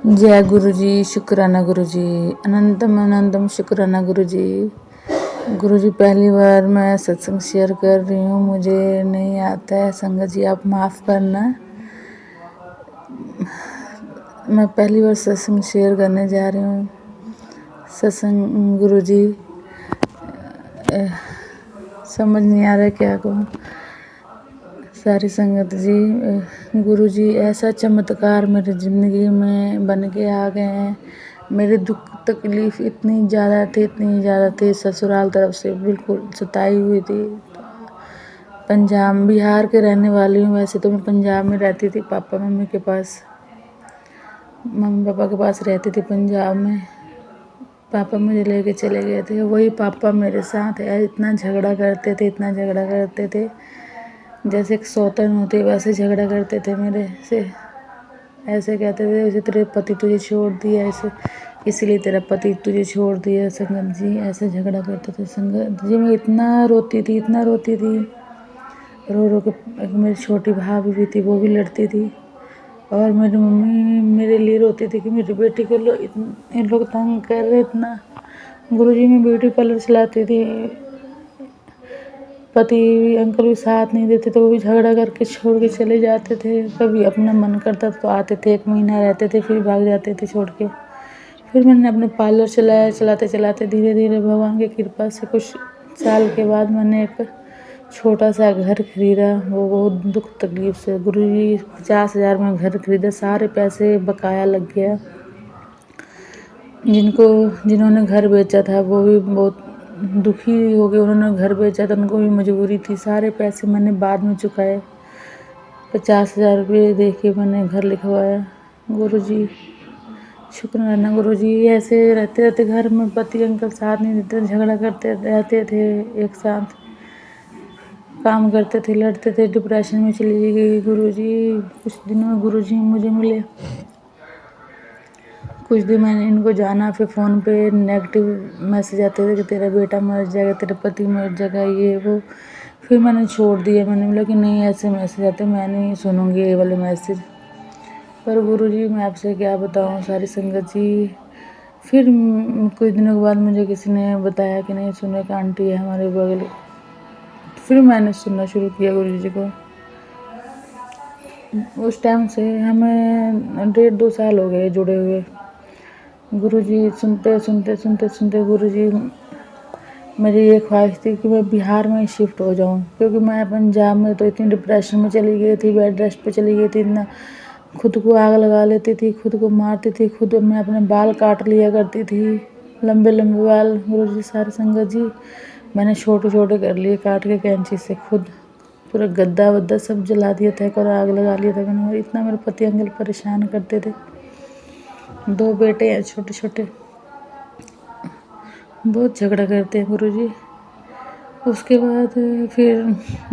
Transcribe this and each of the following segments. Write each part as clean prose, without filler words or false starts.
जय गुरु जी, शुक्राना गुरु जी, अनंतम अनंतम शुक्राना गुरु जी। गुरु जी, पहली बार मैं सत्संग शेयर कर रही हूँ, मुझे नहीं आता है संगत जी, आप माफ़ करना। मैं पहली बार सत्संग शेयर करने जा रही हूँ। सत्संग गुरु जी, समझ नहीं आ रहा क्या कहूँ। सारी संगत जी, गुरु जी ऐसा चमत्कार मेरी ज़िंदगी में बन के आ गए हैं। मेरे दुख तकलीफ़ इतनी ज़्यादा थी, ससुराल तरफ से बिल्कुल सताई हुई थी। पंजाब बिहार के रहने वाली हूँ, वैसे तो मैं पंजाब में रहती थी, पापा मम्मी के पास, मम्मी पापा के पास रहती थी पंजाब में। पापा मुझे लेके चले गए थे, वही पापा मेरे साथ है। इतना झगड़ा करते थे, जैसे एक सौतन होती है वैसे झगड़ा करते थे मेरे से। ऐसे कहते थे जैसे तेरे पति तुझे छोड़ दिया, ऐसे इसलिए तेरा पति तुझे छोड़ दिया। संगत जी ऐसे झगड़ा करते थे। संगत जी मैं इतना रोती थी, रो रो के। एक मेरी छोटी भाभी भी थी, वो भी लड़ती थी। और मेरी मम्मी मेरे लिए रोती थी कि मेरी बेटी को इन लोग तंग कर रहे इतना। गुरुजी मैं ब्यूटी पार्लर चलाती थी, पति अंकल भी साथ नहीं देते, तो वो भी झगड़ा करके छोड़ के चले जाते थे। कभी अपना मन करता तो आते थे, 1 महीना रहते थे, फिर भाग जाते थे छोड़ के। फिर मैंने अपने पार्लर चलाया, चलाते धीरे धीरे भगवान की कृपा से कुछ साल के बाद मैंने एक छोटा सा घर खरीदा। वो बहुत दुख तकलीफ से गुरुजी 50,000 में घर खरीदा, सारे पैसे बकाया लग गया। जिन्होंने घर बेचा था वो भी बहुत दुखी हो गए। उन्होंने घर बेचा था, उनको भी मजबूरी थी। सारे पैसे मैंने बाद में चुकाए। 50,000 रुपये दे के मैंने घर लिखवाया। गुरुजी शुक्राना गुरुजी। ऐसे रहते घर में पति अंकल साथ नहीं देते, झगड़ा करते रहते थे, एक साथ काम करते थे, लड़ते थे। डिप्रेशन में चली गई गुरुजी। कुछ दिनों में गुरुजी मुझे मिले। कुछ दिन मैंने इनको जाना, फिर फ़ोन पे नेगेटिव मैसेज आते थे कि तेरा बेटा मर जाएगा, तेरा पति मर जाएगा, ये वो। फिर मैंने छोड़ दिया। मैंने बोला कि नहीं, ऐसे मैसेज आते मैं नहीं सुनूंगी ये वाले मैसेज। पर गुरुजी मैं आपसे क्या बताऊं सारी संगत जी। फिर कुछ दिनों के बाद मुझे किसी ने बताया कि नहीं सुनो, एक आंटी है हमारे बगल। फिर मैंने सुनना शुरू किया गुरुजी जी को। उस टाइम से हमें 1.5-2 साल हो गए जुड़े हुए। गुरुजी सुनते गुरुजी, मेरी ये ख्वाहिश थी कि मैं बिहार में शिफ्ट हो जाऊं, क्योंकि मैं पंजाब में तो इतनी डिप्रेशन में चली गई थी, बेड रेस्ट पे चली गई थी। इतना खुद को आग लगा लेती थी, खुद को मारती थी, खुद मैं अपने बाल काट लिया करती थी, लंबे लंबे बाल। गुरुजी सारी संगत जी मैंने छोटे छोटे कर लिए काट के कैंची से। खुद पूरा गद्दा वद्दा सब जला दिया था और आग लगा लिया था मैंने। इतना मेरे पति अंकल परेशान करते थे। 2 बेटे हैं छोटे छोटे, बहुत झगड़ा करते हैं गुरुजी। उसके बाद फिर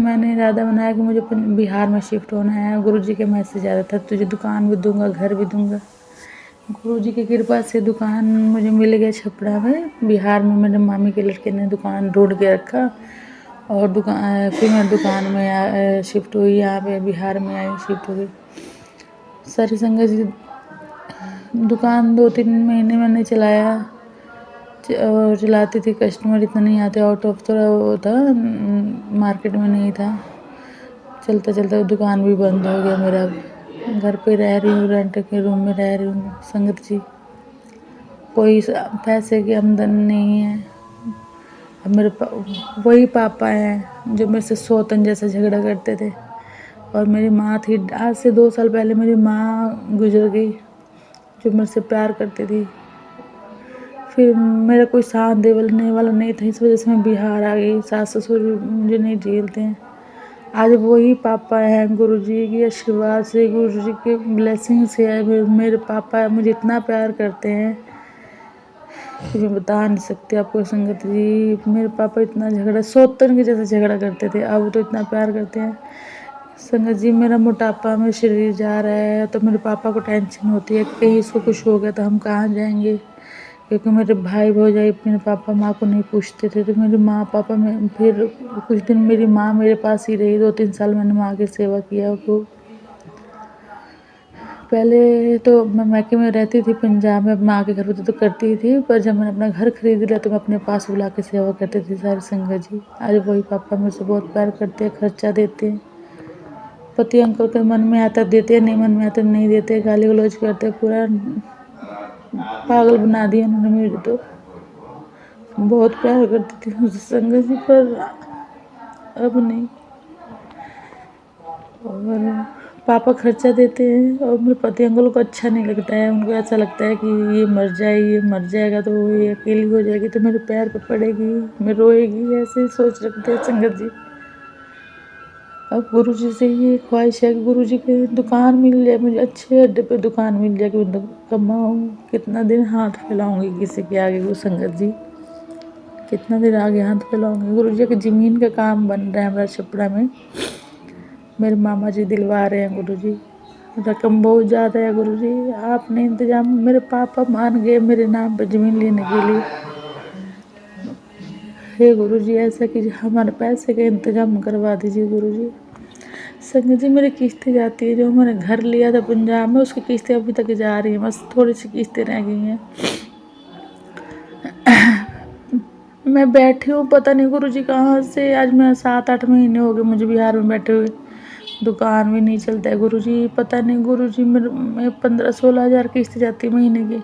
मैंने इरादा बनाया कि मुझे बिहार में शिफ्ट होना है। गुरुजी के मैसेज आ रहा था, तुझे दुकान भी दूंगा, घर भी दूंगा। गुरुजी की कृपा से दुकान मुझे मिल गया छपरा में। बिहार में मेरे मामी के लड़के ने दुकान ढूंढ के रखा, और फिर मैं दुकान में शिफ्ट हुई, यहाँ पे बिहार में आई, शिफ्ट हो गई। सारी संगत जी दुकान 2-3 महीने मैंने चलाया, और चलाती थी। कस्टमर इतना नहीं आते, आउट ऑफ थोड़ा वो था, मार्केट में नहीं था। चलता दुकान भी बंद हो गया मेरा। घर पे रह रही हूँ, रेंट के रूम में रह रही हूँ संगत जी। कोई पैसे की आमदनी नहीं है। अब वही पापा हैं जो मेरे से सौतन जैसा झगड़ा करते थे। और मेरी माँ थी, आज से 2 साल पहले मेरी माँ गुजर गई, जो मेरे से प्यार करती थी। फिर मेरा कोई साथ देने वाला नहीं था, इस वजह से मैं बिहार आ गई। सास ससुर मुझे नहीं झेलते हैं। आज वही पापा हैं, गुरुजी के आशीर्वाद से, गुरुजी के ब्लेसिंग से है। मेरे पापा मुझे इतना प्यार करते हैं कि मैं बता नहीं सकती आपको संगत जी। मेरे पापा इतना सौतन के जैसे झगड़ा करते थे, अब तो इतना प्यार करते हैं संगत जी। मेरा मोटापा में शरीर जा रहा है, तो मेरे पापा को टेंशन होती है कि कहीं इसको कुछ हो गया तो हम कहाँ जाएंगे। क्योंकि मेरे भाई भौजाई मेरे पापा माँ को नहीं पूछते थे, तो मेरी माँ पापा में फिर कुछ दिन मेरी माँ मेरे पास ही रही। 2-3 साल मैंने माँ की सेवा किया। पहले तो मैं मायके में रहती थी पंजाब में, माँ के घर पे तो करती ही थी, पर जब मैंने अपना घर खरीद लिया तो मैं अपने पास बुला के सेवा करती थी सारी संगत जी। आज वही पापा मुझसे बहुत प्यार करते हैं, खर्चा देते हैं। पति अंकल के मन में आता देते, नहीं मन में आता नहीं देते, गाली गलौज करते, पूरा पागल बना दिया उन्होंने मुझे। तो बहुत प्यार करती थी मुझसे संगत जी, पर अब नहीं। और पापा खर्चा देते हैं और मेरे पति अंकल को अच्छा नहीं लगता है। उनको ऐसा लगता है कि ये मर जाए, ये मर जाएगा तो ये अकेली हो जाएगी तो मेरे पैर पे पड़ेगी, मैं रोएगी, ऐसे ही सोच रखते हैं संगत जी। अब गुरु जी से ये ख्वाहिश है कि गुरु जी की दुकान मिल जाए, मुझे अच्छे अड्डे पे दुकान मिल जाए कि मैं कमाऊँ। कितना दिन हाथ फैलाऊँगी किसी के आगे वो संगत जी, कितना दिन आगे हाथ फैलाऊँगी। गुरु जी की ज़मीन का काम बन रहा है हमारा छपड़ा में, मेरे मामा जी दिलवा रहे हैं गुरु जी। रकम बहुत ज़्यादा है गुरु जी, आपने इंतज़ाम, मेरे पापा मान गए मेरे नाम पर ज़मीन लेने के लिए। हे गुरु जी ऐसा कीजिए, हमारे पैसे का इंतज़ाम करवा दीजिए गुरु जी। संगत जी मेरी किस्तें जाती है, जो मैंने घर लिया था पंजाब में उसकी किस्तें अभी तक जा रही हैं, बस थोड़ी सी किस्तें रह गई हैं। मैं बैठी हूँ, पता नहीं गुरु जी कहाँ से, आज मैं 7-8 महीने हो गए मुझे बिहार में बैठे हुए, दुकान भी नहीं चलता है गुरु जी। पता नहीं गुरु जी मेरे 15-16 हज़ार किस्त जाती है महीने की।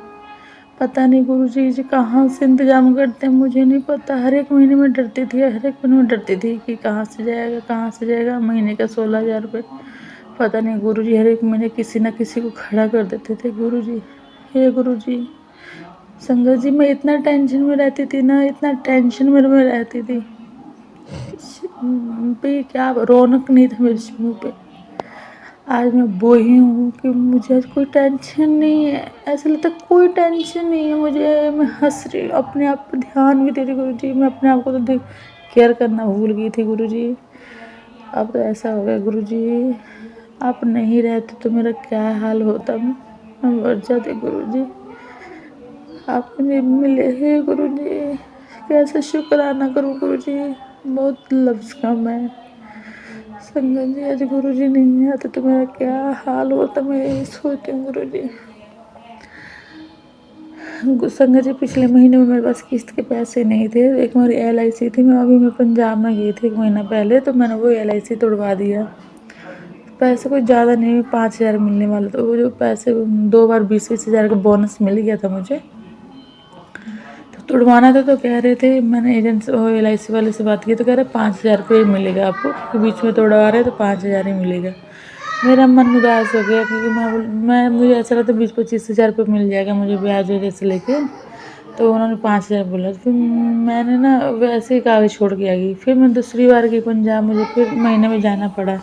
पता नहीं गुरु जी कहाँ से इंतज़ाम करते हैं, मुझे नहीं पता। हर एक महीने में डरती थी, हर एक महीने में डरती थी कि कहाँ से जाएगा, कहाँ से जाएगा महीने का 16,000 रुपये। पता नहीं गुरु जी हर एक महीने किसी न किसी को खड़ा कर देते थे गुरु जी। हे गुरु जी संगत जी, मैं इतना टेंशन में रहती थी ना, इतना टेंशन मेरे में रहती थी पे, क्या रौनक नहीं था मेरे मुँह पे। आज मैं वही हूँ कि मुझे आज कोई टेंशन नहीं है, ऐसा लगता है कोई टेंशन नहीं है मुझे। मैं हंस रही हूँ, अपने आप पर ध्यान भी दे रही गुरु जी। मैं अपने आप को तो केयर करना भूल गई थी गुरु जी। अब तो ऐसा हो गया गुरु जी, आप नहीं रहते तो मेरा क्या हाल होता, मैं मर जाती गुरु जी। आप मुझे मिले हैं गुरु जी, कैसे शुक्राना करूँ गुरु जी, बहुत लफ्ज़ कम है। संगत जी आज गुरु जी नहीं आते तो मेरा क्या हाल होता, मैं यही सोचती हूँ गुरु जी। संगत जी पिछले महीने में मेरे पास किस्त के पैसे नहीं थे, एक मेरी LIC थी, मैं पंजाब में गई थी 1 महीना पहले, तो मैंने वो LIC तोड़वा दिया। पैसे कुछ ज़्यादा नहीं, 5,000 मिलने वाला था। वो जो पैसे 2 बार 20-20 हज़ार का बोनस मिल गया था मुझे, तो तुड़वाना था। तो कह रहे थे, मैंने एजेंट से LIC वाले से बात की तो कह रहे 5,000 रुपये मिलेगा आपको, क्योंकि बीच में तोड़वा रहे तो 5,000 ही मिलेगा। मेरा मन उदास हो गया, क्योंकि मुझे ऐसा लगता 20-25 हज़ार रुपये मिल जाएगा मुझे ब्याज वजह से लेके, तो उन्होंने 5,000 बोला। फिर मैंने ना वैसे ही कागज़ छोड़ के आ गई। फिर मैं दूसरी बार गई पंजाब, मुझे फिर महीने में जाना पड़ा।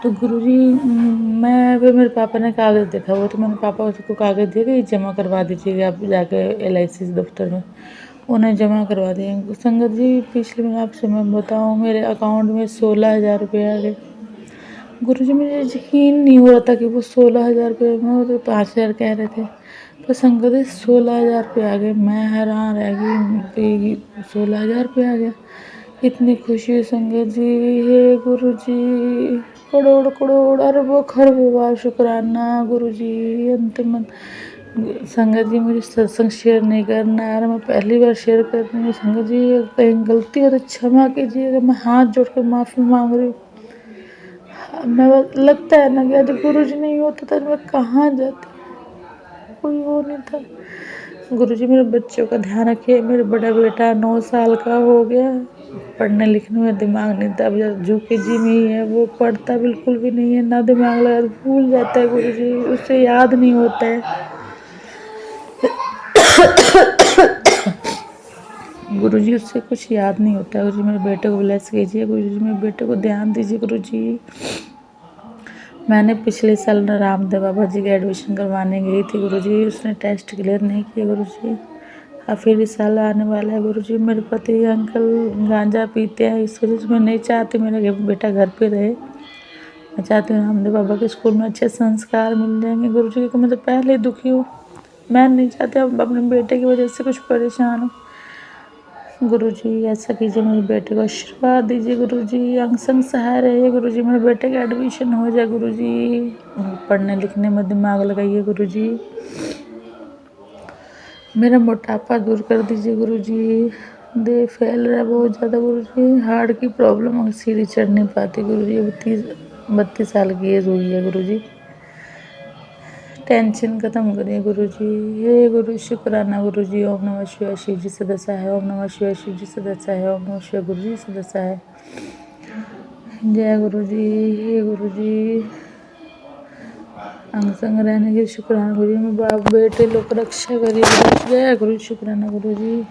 तो गुरुजी मैं फिर मेरे पापा ने कागज़ देखा हुआ, तो मैंने पापा को कागज़ दिया कि जमा करवा दीजिएगा आप जाके LIC दफ्तर में। उन्हें जमा करवा दिए। संगत जी पिछले में आपसे मैं बताऊँ, मेरे अकाउंट में 16,000 रुपये आ गए। गुरुजी मुझे यकीन नहीं हो रहा था कि वो 16,000 रुपये में, वो तो 5,000 कह रहे थे, पर संगत जी 16,000 रुपये आ गए। मैं हैरान रह गई कि 16,000 रुपये आ गया, इतनी खुशी संगत जी। हे गुरु जी, करोड़ करोड़ अरबों खरबों बार शुक्राना गुरु जी। अंतिम संगत जी मुझे सत्संग शेयर नहीं करना है, मैं पहली बार शेयर कर रही हूँ। संगत जी कहीं गलती हो तो क्षमा कीजिएगा, मैं हाथ जोड़ कर माफ़ी मांग रही हूँ। मैं लगता है ना कि यदि गुरु जी नहीं होता तो मैं कहाँ जाती, कोई वो नहीं था। गुरु जी मेरे बच्चों का ध्यान रखिए। मेरा बड़ा बेटा 9 साल का हो गया, पढ़ने लिखने में दिमाग नहीं था, अब जो के जी में ही है, वो पढ़ता बिल्कुल भी नहीं है, ना दिमाग लगा, भूल जाता है गुरु जी, उसे याद नहीं होता है। गुरु जी उससे कुछ याद नहीं होता है। गुरु जी मेरे बेटे को ब्लेस कीजिए, गुरु जी मेरे बेटे को ध्यान दीजिए गुरु जी। मैंने पिछले साल रामदेव बाबा जी का एडमिशन करवाने गई थी गुरु जी, उसने टेस्ट क्लियर नहीं किया गुरु जी। और फिर इस साल आने वाला है गुरु जी। मेरे पति अंकल गांजा पीते हैं, इस वजह से मैं नहीं चाहती मेरा बेटा घर पे रहे। मैं चाहती हूँ रामदेव बाबा के स्कूल में अच्छे संस्कार मिल जाएंगे गुरु जी, क्योंकि मैं तो पहले ही दुखी हूँ। मैं नहीं चाहती अब अपने बेटे की वजह से कुछ परेशान हूँ। गुरुजी ऐसा कीजिए, मेरे बेटे को आशीर्वाद दीजिए गुरुजी, अंग संग सहाय रहिए गुरुजी, मेरे बेटे का एडमिशन हो जाए गुरुजी, पढ़ने लिखने में दिमाग लगाइए गुरुजी, मेरा मोटापा दूर कर दीजिए गुरुजी, देह फैल रहा है बहुत ज़्यादा गुरुजी, हार्ट की प्रॉब्लम है, सीढ़ी चढ़ नहीं पाती गुरुजी, 32 साल की एज हुई है गुरुजी, टेंशन खत्म करिए गुरुजी, हे गुरु शुक्राना गुरुजी, ओम नमः शिवाय, शिव जी सदस्य है, ओम नमः शिवाय, शिव जी सदस्य है, ओम नमः शिवाय, गुरु जी सदस्य है, जय गुरुजी, हे गुरुजी, अंग संग रहने के शुक्राना गुरुजी, मैं बाप बेटे लोग रक्षा करिए, जय गुरु शुक्राना गुरुजी।